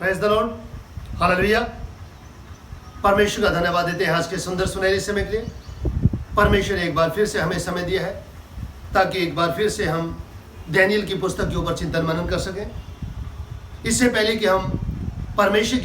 Praise the Lord, hallelujah. परमेश्वर का धन्यवाद देते हैं आज के सुंदर सुनहरे समय के लिए। परमेश्वर ने एक बार फिर से हमें समय दिया है ताकि एक बार फिर से हम दानियेल की पुस्तक के ऊपर चिंतन मनन कर सकें। इससे पहले कि हम परमेश्वर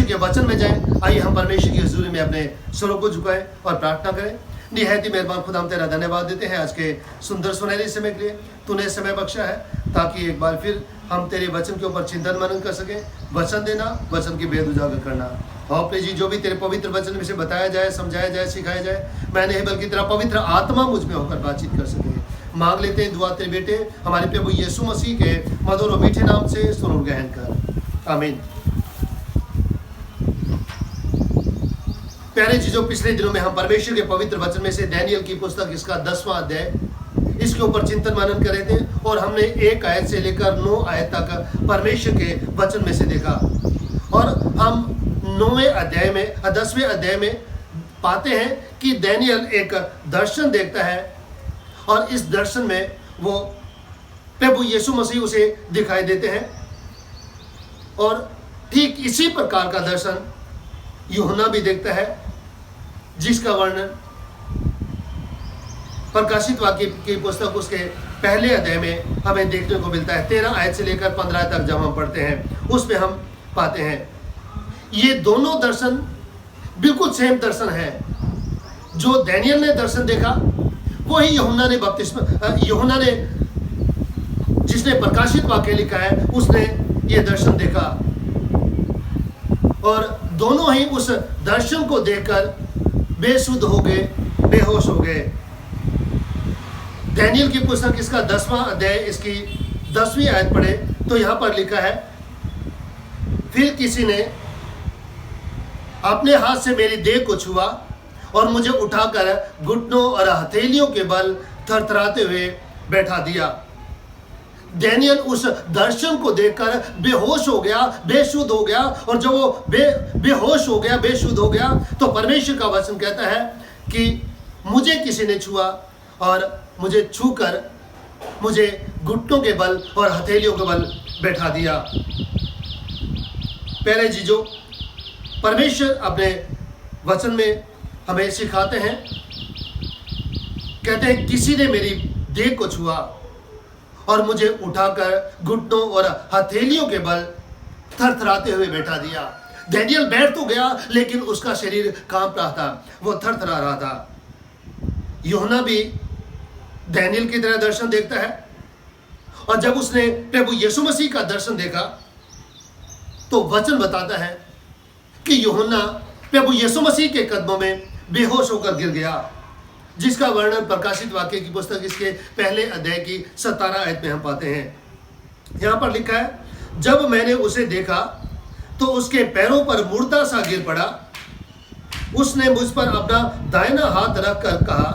के वचन में जाएं, आइए हम परमेश्वर की हुजूरी में अपने स्वरों को झुकाएं और प्रार्थना करें। निहायत ही मेहरबान खुदा, हम तेरा धन्यवाद देते हैं आज के सुंदर सुनहरे समय के लिए। तूने समय बख्शा है ताकि एक बार फिर हम तेरे वचन के ऊपर चिंतन मनन कर सकें। वचन देना, वचन की भेद उजागर करना। और प्रिय जी, जो भी तेरे पवित्र वचन में से बताया जाए, समझाया जाए, सिखाया जाए, मैं नहीं बल्कि तेरा पवित्र आत्मा मुझ में होकर बातचीत कर सके। मांग लेते हैं दुआ तेरे बेटे हमारे प्रभु यीशु मसीह के मधुर और मीठे नाम से सुन और ग्रहण कर, आमीन। प्यारे चीजों, पिछले दिनों में हम परमेश्वर के पवित्र वचन में से दानियेल की पुस्तक इसका 10वां अध्याय इसके ऊपर चिंतन मनन कर रहे थे और हमने 1 आयत से लेकर 9 आयत तक परमेश्वर के वचन में से देखा। और हम 9वें अध्याय में 10वें अध्याय में पाते हैं कि दानियेल एक दर्शन देखता है और इस दर्शन में वो प्रभु यीशु मसीह उसे दिखाई देते हैं। और ठीक इसी प्रकार का दर्शन यूहन्ना भी देखता है, जिसका वर्णन प्रकाशित वाक्य की पुस्तक उसके पहले अध्याय में हमें देखने को मिलता है। 13 आयत से लेकर 15 तक जब हम पढ़ते हैं उसमें हम पाते हैं ये दोनों दर्शन बिल्कुल सेम दर्शन है। जो दानियेल ने दर्शन देखा वही यूहन्ना ने जिसने प्रकाशित वाक्य लिखा है उसने ये दर्शन देखा। और दोनों ही उस दर्शन को देखकर बेसुध हो गए, बेहोश हो गए। दानियेल की पुस्तक इसका 10वां अध्याय इसकी 10वीं आयत पढ़े तो यहां पर लिखा है, फिर किसी ने अपने हाथ से मेरी देह को छुआ और मुझे उठाकर घुटनों और हथेलियों के बल थरथराते हुए बैठा दिया। दानियेल उस दर्शन को देखकर बेहोश हो गया, बेसुध हो गया। और जब वो बेहोश हो गया, बेसुध हो गया तो परमेश्वर का वचन कहता है कि मुझे किसी ने छुआ और मुझे छूकर मुझे घुटनों के बल और हथेलियों के बल बैठा दिया। प्यारे जीजो, परमेश्वर अपने वचन में हमें सिखाते हैं, कहते हैं किसी ने मेरी देह को छुआ और मुझे उठाकर घुटनों और हथेलियों के बल थरथराते हुए बैठा दिया। दानियेल बैठ तो गया लेकिन उसका शरीर कांप रहा था, वो थरथरा रहा था। यूहन्ना भी दानियेल की तरह दर्शन देखता है और जब उसने प्रभु यीशु मसीह का दर्शन देखा तो वचन बताता है कि यूहन्ना प्रभु यीशु मसीह के कदमों में बेहोश होकर गिर गया, जिसका वर्णन प्रकाशित वाक्य की पुस्तक इसके पहले अध्याय की 17 आयत में हम पाते हैं। यहां पर लिखा है, जब मैंने उसे देखा तो उसके पैरों पर मुर्दा सा गिर पड़ा। उसने मुझ पर अपना दाहिना हाथ रखकर कहा,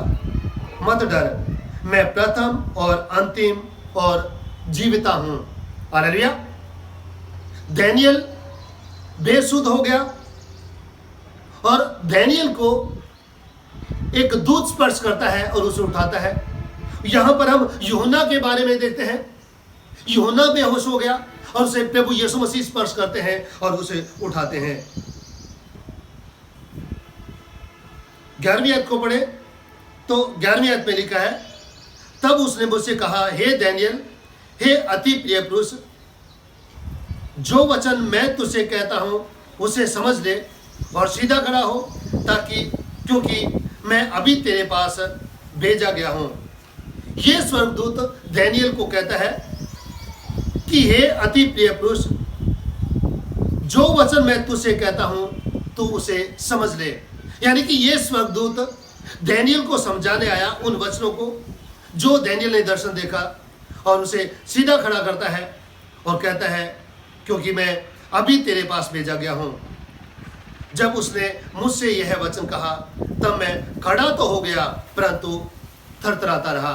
मत डर, मैं प्रथम और अंतिम और जीविता हूं। हालेलुया। दानियेल बेसुध हो गया और दानियेल को एक दूत स्पर्श करता है और उसे उठाता है। यहां पर हम यूहन्ना के बारे में देखते हैं, यूहन्ना बेहोश हो गया और उसे प्रभु यीशु मसीह स्पर्श करते हैं और उसे उठाते हैं। 11वीं आयत को पढ़े तो 11वीं आयत में लिखा है, तब उसने मुझसे कहा, हे दानियेल, हे अति प्रिय पुरुष, जो वचन मैं तुझसे कहता हूं उसे समझ ले और सीधा खड़ा हो, ताकि क्योंकि मैं अभी तेरे पास भेजा गया हूं। यह स्वर्गदूत दानियेल को कहता है कि हे अति प्रिय पुरुष, जो वचन मैं तुझसे कहता हूं तू उसे समझ ले। यानी कि यह स्वर्गदूत दानियेल को समझाने आया उन वचनों को जो दानियेल ने दर्शन देखा और उसे सीधा खड़ा करता है और कहता है, क्योंकि मैं अभी तेरे पास भेजा गया हूं। जब उसने मुझसे यह वचन कहा तब मैं खड़ा तो हो गया परंतु थरथराता रहा।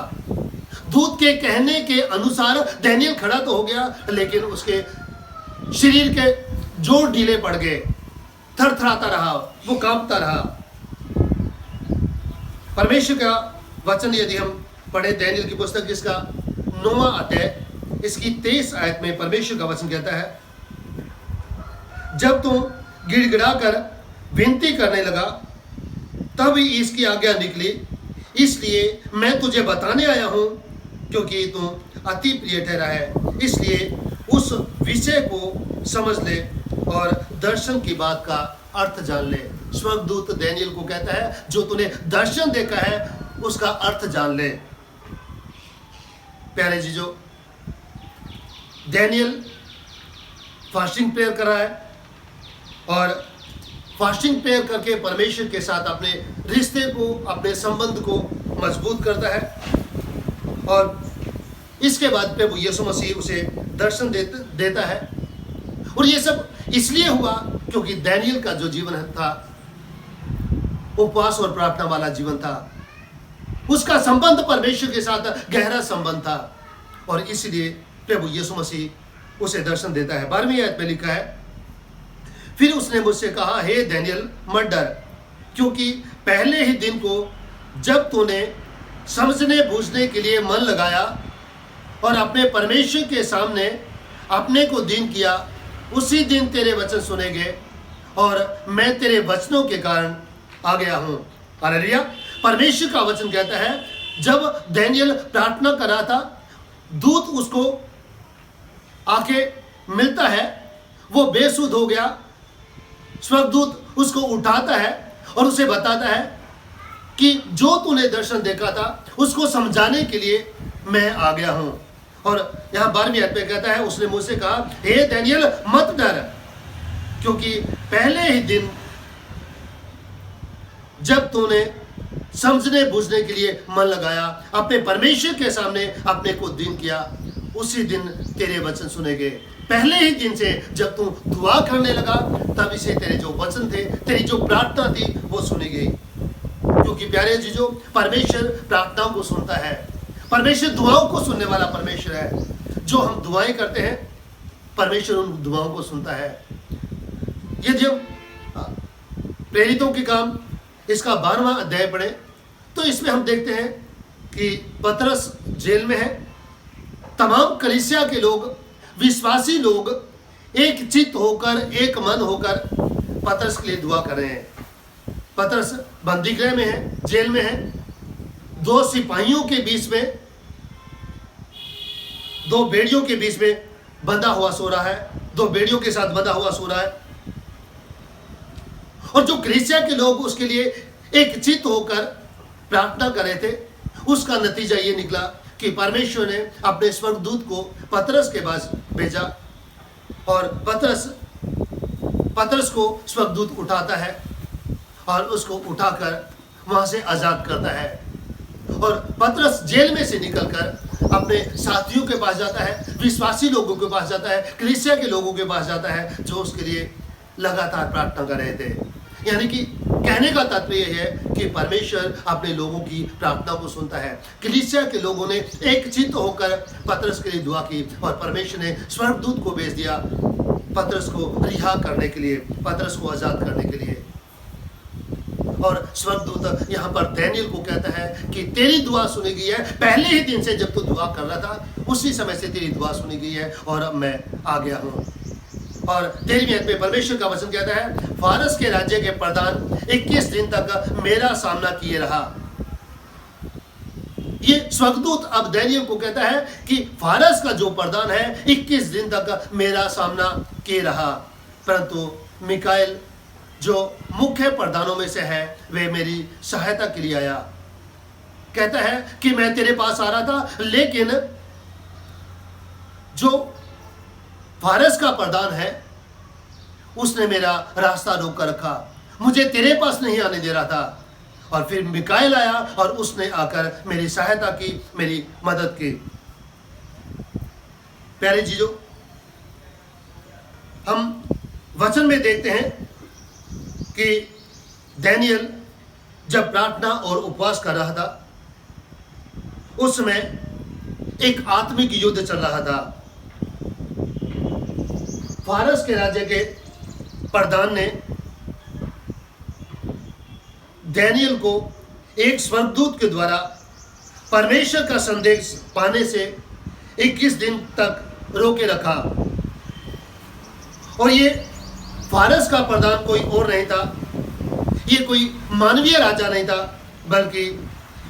दूत के कहने के अनुसार दानियेल खड़ा तो हो गया लेकिन उसके शरीर के जोड़ ढीले पड़ गए, थरथराता रहा, वो कांपता रहा। परमेश्वर का वचन यदि हम पढ़े दानियेल की पुस्तक इसका 9वां अध्याय इसकी 23 आयत में परमेश्वर का वचन कहता है, जब तू गिड़गिड़ाकर विनती करने लगा तब इसकी आज्ञा निकली, इसलिए मैं तुझे बताने आया हूं क्योंकि तू अति प्रिय ठहरा है। इसलिए उस विषय को समझ ले और दर्शन की बात का अर्थ जान ले। स्वर्गदूत डैनियल को कहता है जो तूने दर्शन देखा है उसका अर्थ जान ले। प्यारे जीजो, डैनियल फास्टिंग प्रेयर कर रहा है और फास्टिंग प्रेयर करके परमेश्वर के साथ अपने रिश्ते को, अपने संबंध को मजबूत करता है और इसके बाद प्रभु यीशु मसीह उसे दर्शन देता है। और ये सब इसलिए हुआ क्योंकि डैनियल का जो जीवन था उपवास और प्रार्थना वाला जीवन था, उसका संबंध परमेश्वर के साथ गहरा संबंध था और इसलिए प्रभु यीशु मसीह उसे दर्शन देता है। 12वीं आयत में लिखा है, फिर उसने मुझसे कहा, हे डैनियल मत डर, क्योंकि पहले ही दिन को जब तूने समझने बूझने के लिए मन लगाया और अपने परमेश्वर के सामने अपने को दीन किया, उसी दिन तेरे वचन सुने गए और मैं तेरे वचनों के कारण आ गया हूं। हालेलुया। परमेश्वर का वचन कहता है जब डैनियल प्रार्थना कर रहा था, दूत उसको आके मिलता है, वो बेसुध हो गया। स्वर्गदूत उसको उठाता है और उसे बताता है कि जो तूने दर्शन देखा था उसको समझाने के लिए मैं आ गया हूं। और यहां 12वीं आयत में कहता है, उसने मुझसे कहा, हे डैनियल मत डर, क्योंकि पहले ही दिन जब तूने समझने बूझने के लिए मन लगाया, अपने परमेश्वर के सामने अपने को दीन किया, उसी दिन तेरे वचन सुने गए। पहले ही दिन से जब तू दुआ करने लगा तब से तेरे जो वचन थे, तेरी जो प्रार्थना थी वो सुनी गई। क्योंकि प्यारे जीजो, परमेश्वर प्रार्थनाओं को सुनता है, परमेश्वर दुआओं को सुनने वाला परमेश्वर है। जो हम दुआएं करते हैं परमेश्वर उन दुआओं को सुनता है। यदि हम प्रेरितों के काम इसका 12वां अध्याय पढ़े तो इसमें हम देखते हैं कि पतरस जेल में है। तमाम कलीसिया के लोग, विश्वासी लोग एक चित्त होकर, एक मन होकर पतरस के लिए दुआ कर रहे हैं। पतरस बंदीगृह में है, जेल में है, 2 सिपाहियों के बीच में, 2 बेड़ियों के बीच में बंधा हुआ सो रहा है, 2 बेड़ियों के साथ बंधा हुआ सो रहा है। और जो कलीसिया के लोग उसके लिए एक चित्त होकर प्रार्थना कर रहे थे, उसका नतीजा ये निकला कि परमेश्वर ने अपने स्वर्गदूत को पतरस के पास भेजा और पतरस को स्वर्गदूत उठाता है और उसको उठाकर वहां से आजाद करता है। और पतरस जेल में से निकलकर अपने साथियों के पास जाता है, विश्वासी लोगों के पास जाता है, कलीसिया के लोगों के पास जाता है जो उसके लिए लगातार प्रार्थना कर रहे थे। यानी कि कहने का तात्पर्य यह है कि परमेश्वर अपने लोगों की प्रार्थना को सुनता है। कलीसिया के लोगों ने एक चित्त होकर पतरस के लिए दुआ की और परमेश्वर ने स्वर्गदूत को भेज दिया पतरस को रिहा करने के लिए, पतरस को आजाद करने के लिए। और स्वर्गदूत यहाँ पर डैनियल को कहता है कि तेरी दुआ सुनी गई है। पहले ही दिन से जब तू दुआ कर रहा था उसी समय से तेरी दुआ सुनी गई है और अब मैं आ गया हूँ। और 13वीं आयत में परमेश्वर का वचन कहता है, फारस के राज्य के प्रधान 21 दिन तक मेरा सामना किए रहा। ये स्वर्गदूत अब डैनियल को कहता है कि फारस का जो प्रधान है 21 दिन तक मेरा सामना किए रहा, परंतु मिकाएल जो मुख्य प्रधानों में से है वे मेरी सहायता के लिए आया। कहता है कि मैं तेरे पास आ रहा था, लेकिन जो फारस का प्रधान है उसने मेरा रास्ता रोक कर रखा, मुझे तेरे पास नहीं आने दे रहा था। और फिर मिकाएल आया और उसने आकर मेरी सहायता की, मेरी मदद की। प्यारे जीजो, हम वचन में देखते हैं कि डैनियल जब प्रार्थना और उपवास कर रहा था उस समय एक आत्मिक युद्ध चल रहा था। फारस के राज्य के प्रधान ने डैनियल को एक स्वर्गदूत के द्वारा परमेश्वर का संदेश पाने से 21 दिन तक रोके रखा। और ये फारस का प्रधान कोई और नहीं था, ये कोई मानवीय राजा नहीं था, बल्कि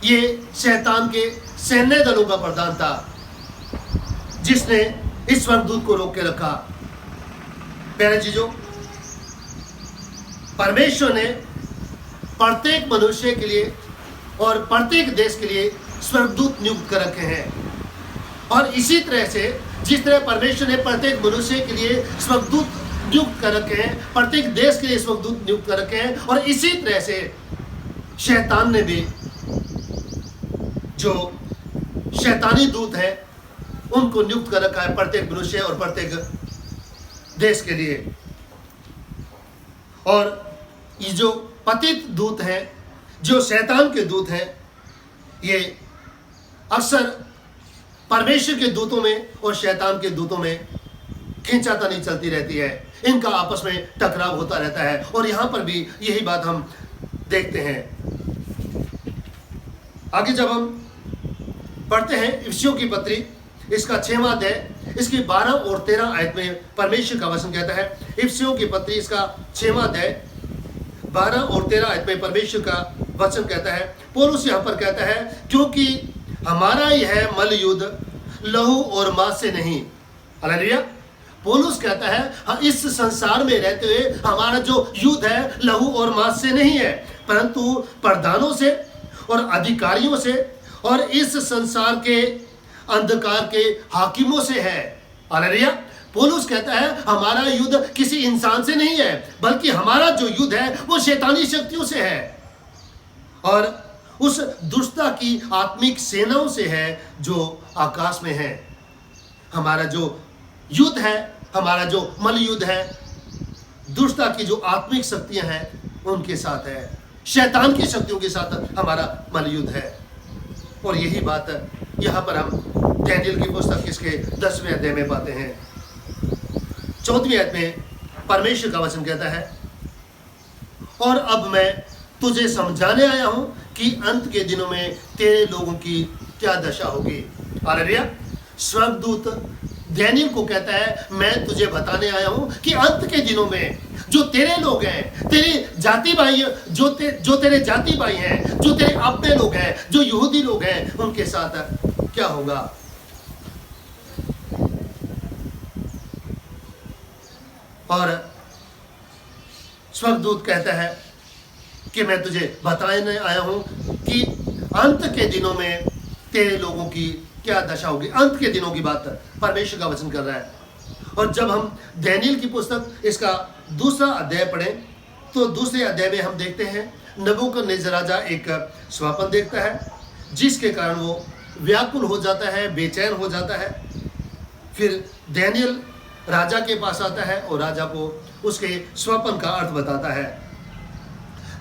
ये शैतान के सैन्य दलों का प्रधान था, जिसने इस स्वर्गदूत को रोक के रखा। प्यारे चीजों, परमेश्वर ने प्रत्येक मनुष्य के लिए और प्रत्येक देश के लिए स्वर्गदूत नियुक्त कर रखे हैं। और इसी तरह से जिस तरह परमेश्वर ने प्रत्येक मनुष्य के लिए स्वर्गदूत नियुक्त कर रखे हैं, प्रत्येक देश के लिए स्वर्गदूत नियुक्त कर रखे हैं, और इसी तरह से शैतान ने भी जो शैतानी दूत है उनको नियुक्त कर रखा है प्रत्येक मनुष्य और प्रत्येक देश के लिए। और ये जो पतित दूत हैं, जो शैतान के दूत हैं, ये अक्सर परमेश्वर के दूतों में और शैतान के दूतों में खींचातानी चलती रहती है, इनका आपस में टकराव होता रहता है। और यहां पर भी यही बात हम देखते हैं। आगे जब हम पढ़ते हैं इफिसियों की पत्री, इसका 6वां अध्याय, इसकी 12 और 13 आयत में परमेश्वर का वचन कहता है। इफिसियों की पत्री इसका 6वां अध्याय 12 और 13 आयत में परमेश्वर का वचन कहता है, पौलुस यहाँ पर कहता है, क्योंकि हमारा यह मल युद्ध लहू और मांस से नहीं। हालेलुया। पौलुस कहता है, हाँ, इस संसार में रहते हुए हमारा जो युद्ध है लहू और मांस से नहीं है, परंतु प्रधानों से और अधिकारियों से और इस संसार के अंधकार के हाकिमों से है। हालेलुया। पौलुस कहता है हमारा युद्ध किसी इंसान से नहीं है, बल्कि हमारा जो युद्ध है वो शैतानी शक्तियों से है और उस दुष्टता की आत्मिक सेनाओं से है जो आकाश में है। हमारा जो युद्ध है, हमारा जो मल युद्ध है, दुष्टता की जो आत्मिक शक्तियां हैं उनके साथ है, शैतान की शक्तियों के साथ हमारा मल युद्ध है। और यही बात यहाँ पर हम डैनियल की पुस्तक इसके 10वें अध्याय में पाते हैं। 14वीं आयत में परमेश्वर का वचन कहता है, और अब मैं तुझे समझाने आया हूं कि अंत के दिनों में तेरे लोगों की क्या दशा होगी। हालेलुया। स्वर्गदूत डैनियल को कहता है, मैं तुझे बताने आया हूं कि अंत के दिनों में जो तेरे लोग हैं, तेरे जाति भाई, जो तेरे जाति भाई हैं, जो तेरे अपने लोग हैं, जो यहूदी लोग हैं, उनके साथ क्या होगा। और स्वर्गदूत कहता है कि मैं तुझे बताने आया हूं कि अंत के दिनों में तेरे लोगों की क्या दशा होगी। अंत के दिनों की बात परमेश्वर का वचन कर रहा है। और जब हम डैनियल की पुस्तक इसका 2रा अध्याय पढ़ें तो 2रे अध्याय में हम देखते हैं नबूकदनेस्सर राजा एक स्वप्न देखता है, जिसके कारण वो व्याकुल हो जाता है, बेचैन हो जाता है। फिर डैनियल राजा के पास आता है और राजा को उसके स्वप्न का अर्थ बताता है।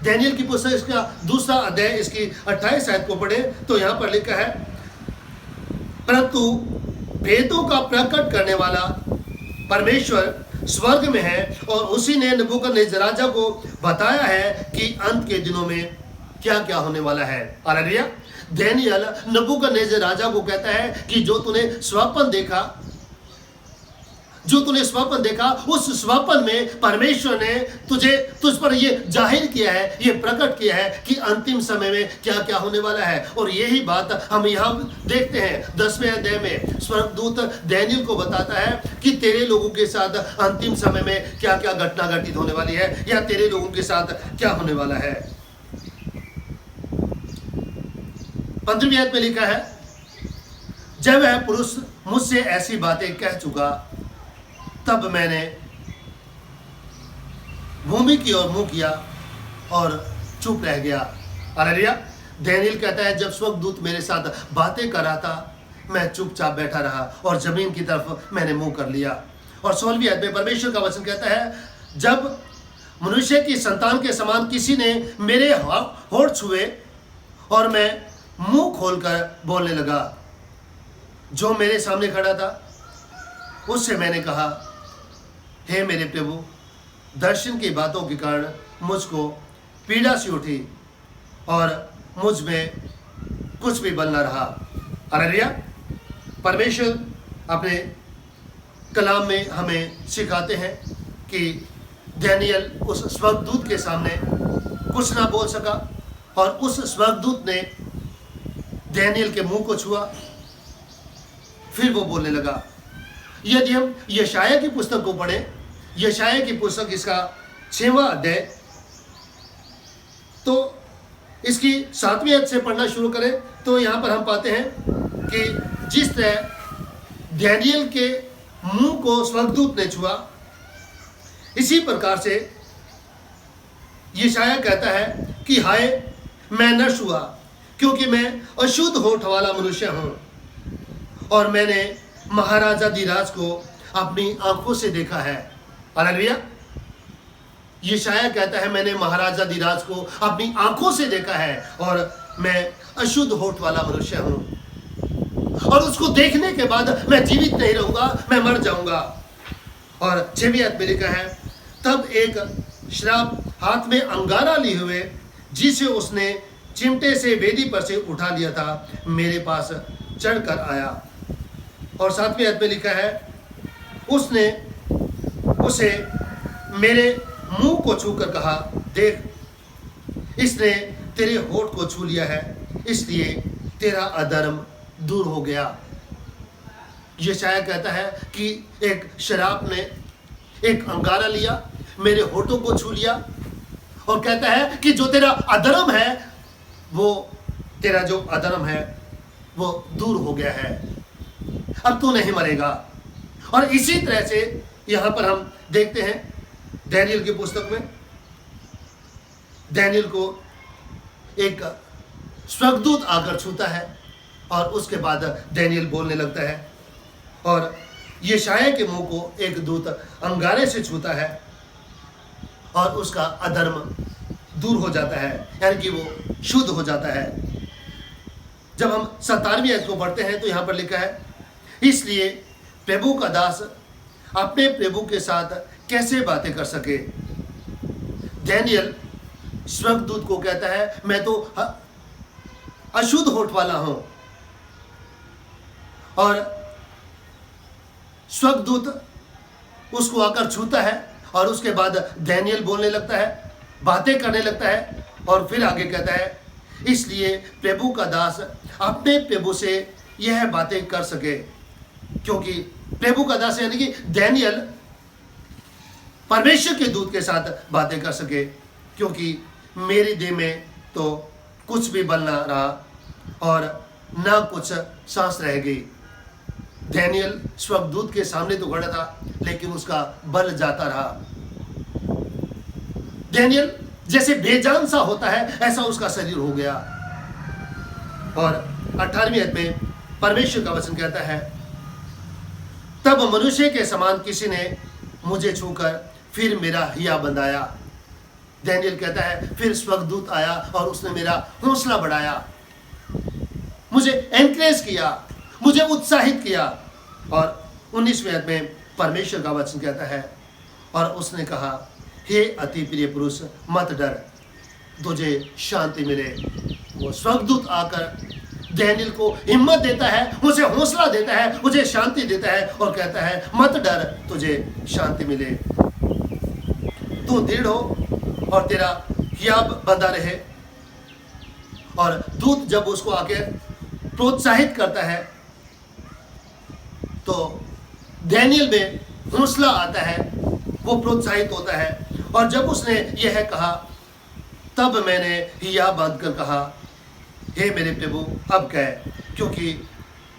डैनियल की पुस्तक इसका 2रा अध्याय इसकी 28 आयत को पढ़े तो यहाँ पर लिखा है, परंतु भेदों का प्रकट करने वाला परमेश्वर स्वर्ग में है और उसी ने नबूकदनेस्सर राजा को बताया है कि अंत के दिनों में क्या क्या होने वाला है। हालेलुया। डैनियल नबूकदनेस्सर राजा को कहता है कि जो तूने स्वप्न देखा, उस स्वप्न में परमेश्वर ने तुझ पर ये जाहिर किया है, ये प्रकट किया है कि अंतिम समय में क्या क्या होने वाला है। और यही बात हम यहाँ देखते हैं 10वें अध्याय में स्वर्गदूत डैनियल को बताता है कि तेरे लोगों के साथ अंतिम समय में क्या क्या घटना घटित होने वाली है, या तेरे लोगों के साथ क्या होने वाला है। 15वीं आयत में लिखा है, जब वह पुरुष मुझसे ऐसी बातें कह चुका, तब मैंने भूमि की ओर मुंह किया और चुप रह गया। हालेलुया। डैनियल कहता है, जब स्वर्गदूत मेरे साथ बातें कर रहा था, मैं चुपचाप बैठा रहा और जमीन की तरफ मैंने मुंह कर लिया। और 16वीं आयत में परमेश्वर का वचन कहता है, जब मनुष्य की संतान के समान किसी ने मेरे होठ छुए और मैं मुंह खोलकर बोलने लगा, जो मेरे सामने खड़ा था उससे मैंने कहा, हे मेरे प्रभु, दर्शन की बातों के कारण मुझको पीड़ा सी उठी और मुझ में कुछ भी बल न रहा। हालेलुया। परमेश्वर अपने कलाम में हमें सिखाते हैं कि डैनियल उस स्वर्गदूत के सामने कुछ ना बोल सका और उस स्वर्गदूत ने डैनियल के मुंह को छुआ। फिर वो बोलने लगा। यदि हम यशाया की पुस्तक को पढ़ें, यशाया की पुस्तक इसका 6वां अध्याय, तो इसकी 7वीं आयत से पढ़ना शुरू करें तो यहाँ पर हम पाते हैं कि जिस तरह डैनियल के मुंह को स्वर्गदूत ने छुआ, इसी प्रकार से यशाया कहता है कि हाय मैं नष्ट हुआ, क्योंकि मैं अशुद्ध होठ वाला मनुष्य हूँ और मैंने महाराजा धीराज को अपनी आंखों से देखा है। हालेलुया। यशाया कहता है मैंने महाराजा धीराज को अपनी आंखों से देखा है और मैं अशुद्ध होठ वाला मनुष्य हूं और उसको देखने के बाद मैं जीवित नहीं रहूंगा, मैं मर जाऊंगा। और 6वीं आयत में लिखा है, तब एक श्राप हाथ में अंगारा लिए हुए, जिसे उसने चिमटे से वेदी पर से उठा लिया था, मेरे पास चढ़कर आया। और 7वीं आयत में लिखा है, उसने उसे मेरे मुंह को छूकर कहा, देख इसने तेरे होठ को छू लिया है, इसलिए तेरा अधर्म दूर हो गया। यशाया कहता है कि एक शराब ने एक अंगारा लिया, मेरे होठों को छू लिया और कहता है कि जो तेरा अधर्म है, वो तेरा जो अधर्म है वो दूर हो गया है, अब तू नहीं मरेगा। और इसी तरह से यहां पर हम देखते हैं डैनियल की पुस्तक में, डैनियल को एक स्वर्गदूत आकर छूता है और उसके बाद डैनियल बोलने लगता है और यशाया के मुंह को एक दूत अंगारे से छूता है और उसका अधर्म दूर हो जाता है, यानी कि वो शुद्ध हो जाता है। जब हम 17वीं आयत को पढ़ते हैं तो यहां पर लिखा है, इसलिए प्रभु का दास अपने प्रभु के साथ कैसे बातें कर सके। डैनियल स्वर्गदूत को कहता है मैं तो अशुद्ध होठ वाला हूं और स्वर्गदूत उसको आकर छूता है और उसके बाद डैनियल बोलने लगता है, बातें करने लगता है और फिर आगे कहता है, इसलिए प्रभु का दास अपने प्रभु से यह बातें कर सके। क्योंकि प्रभु का दास यानी कि डैनियल परमेश्वर के दूत के साथ बातें कर सके, क्योंकि मेरी देह में तो कुछ भी बल ना रहा और ना कुछ सांस रह गई। डैनियल स्वर्गदूत के सामने तो खड़ा था लेकिन उसका बल जाता रहा। डैनियल जैसे बेजान सा होता है ऐसा उसका शरीर हो गया। और 18वीं आयत में परमेश्वर का वचन कहता है, तब मनुष्य के समान किसी ने मुझे छूकर फिर मेरा हिया बंधाया। डैनियल कहता है फिर स्वर्गदूत आया और उसने मेरा हौसला बढ़ाया, मुझे एनकरेज किया, मुझे उत्साहित किया। और 19वीं आयत में परमेश्वर का वचन कहता है, और उसने कहा, हे अति प्रिय पुरुष मत डर, तुझे शांति मिले। वो स्वर्गदूत आकर डैनियल को हिम्मत देता है, मुझे हौसला देता है, मुझे शांति देता है और कहता है मत डर, तुझे शांति मिले, तू दृढ़ हो और तेरा हियाब बंधा रहे। और दूत जब उसको आके प्रोत्साहित करता है तो डैनियल में हौसला आता है, वो प्रोत्साहित होता है। और जब उसने यह कहा तब मैंने हिया बांधकर कहा, हे मेरे प्रभु अब कह, क्योंकि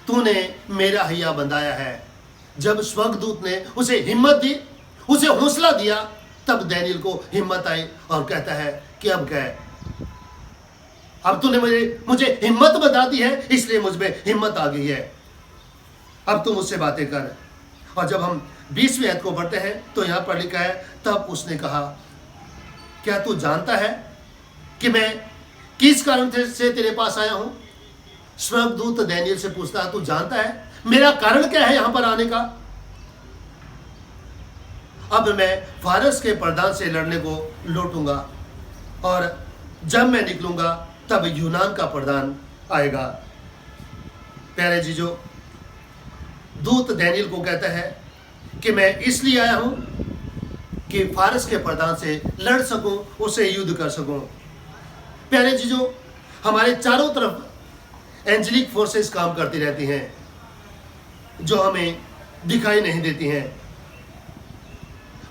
तूने मेरा हिया बंधाया है। जब स्वर्गदूत ने उसे हिम्मत दी, उसे हौसला दिया, तब डैनियल को हिम्मत आई और कहता है कि अब कह, अब तूने मुझे हिम्मत बता दी है, इसलिए मुझ में हिम्मत आ गई है, अब तू मुझसे बातें कर। और जब हम 20वीं आयत को पढ़ते हैं तो यहाँ पर लिखा है, तब उसने कहा, क्या तू जानता है कि मैं किस कारण से तेरे पास आया हूं? स्वर्गदूत डैनियल से पूछता है, तू जानता है मेरा कारण क्या है यहां पर आने का? अब मैं फारस के प्रधान से लड़ने को लौटूंगा और जब मैं निकलूंगा तब यूनान का प्रधान आएगा। प्यारे जीजो, दूत डैनियल को कहता है कि मैं इसलिए आया हूं कि फारस के प्रधान से लड़ सकूं, उससे युद्ध कर सकूं। प्यारे चीजों, हमारे चारों तरफ एंजेलिक फोर्सेस काम करती रहती हैं जो हमें दिखाई नहीं देती हैं।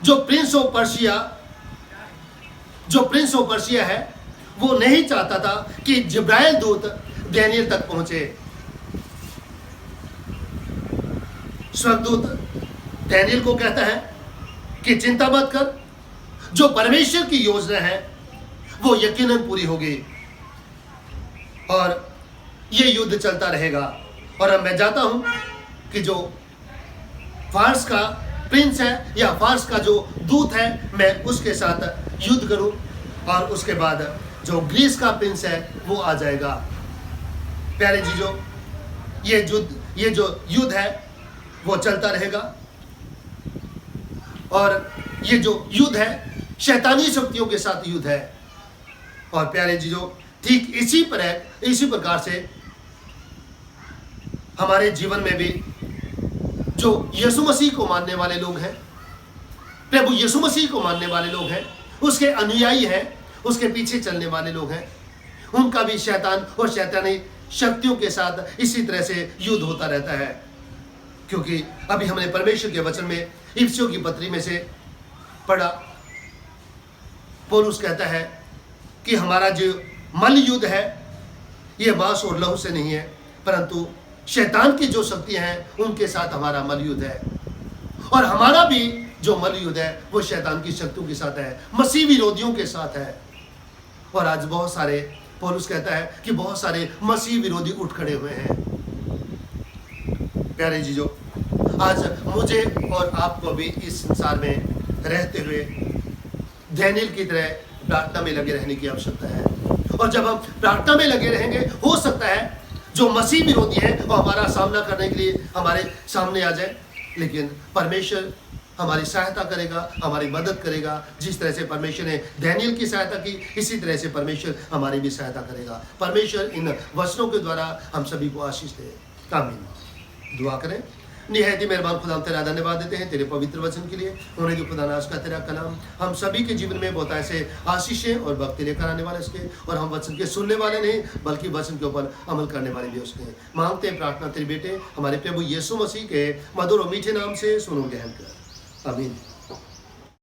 जो प्रिंस ऑफ पर्शिया है, वो नहीं चाहता था कि जिब्राइल दूत डैनियल तक पहुंचे। स्वर्गदूत डैनियल को कहता है कि चिंता मत कर, जो परमेश्वर की योजना है वो यकीनन पूरी होगी और ये युद्ध चलता रहेगा। और अब मैं जाता हूं कि जो फारस का प्रिंस है या फारस का जो दूत है, मैं उसके साथ युद्ध करूं और उसके बाद जो ग्रीस का प्रिंस है वो आ जाएगा। प्यारे जीजो, ये जो युद्ध है वो चलता रहेगा और ये जो युद्ध है शैतानी शक्तियों के साथ युद्ध है। और प्यारे जीजो, ठीक इसी प्रकार से हमारे जीवन में भी जो यीशु मसीह को मानने वाले लोग हैं, प्रभु यीशु मसीह को मानने वाले लोग हैं, उसके अनुयायी हैं, उसके पीछे चलने वाले लोग हैं, उनका भी शैतान और शैतानी शक्तियों के साथ इसी तरह से युद्ध होता रहता है। क्योंकि अभी हमने परमेश्वर के वचन में इफिसियों की पत्री में से पढ़ा, पौलुस कहता है कि हमारा जो मल युद्ध है ये मांस और लहू से नहीं है, परंतु शैतान की जो शक्तियां हैं उनके साथ हमारा मल युद्ध है। और हमारा भी जो मल युद्ध है वो शैतान की शक्तियों के साथ है, मसीह विरोधियों के साथ है। और आज बहुत सारे, पौलुस कहता है कि बहुत सारे मसीह विरोधी उठ खड़े हुए हैं। प्यारे जीजो, आज मुझे और आपको भी इस संसार में रहते हुए डैनियल की तरह प्रार्थना में लगे रहने की आवश्यकता है। और जब हम प्रार्थना में लगे रहेंगे, हो सकता है जो मसीह विरोधी है वो हमारा सामना करने के लिए हमारे सामने आ जाए, लेकिन परमेश्वर हमारी सहायता करेगा, हमारी मदद करेगा। जिस तरह से परमेश्वर ने डैनियल की सहायता की, इसी तरह से परमेश्वर हमारी भी सहायता करेगा। परमेश्वर इन वचनों के द्वारा हम सभी को आशीष दे। आमीन। दुआ करें। निहायत ही मेहरबान खुदा, हम तेरा धन्यवाद देते हैं तेरे पवित्र वचन के लिए। उन्हें जो खुदा नाज का तेरा कलाम हम सभी के जीवन में बहुत ऐसे आशीषें और भक्ति लेकर आने वाले उसके, और हम वचन के सुनने वाले नहीं बल्कि वचन के ऊपर अमल करने वाले भी उसके। मांगते हैं प्रार्थना तेरे बेटे हमारे प्रभु यीशु मसीह के मधुर और मीठे नाम से, सुनो ग्रहण कर। आमीन।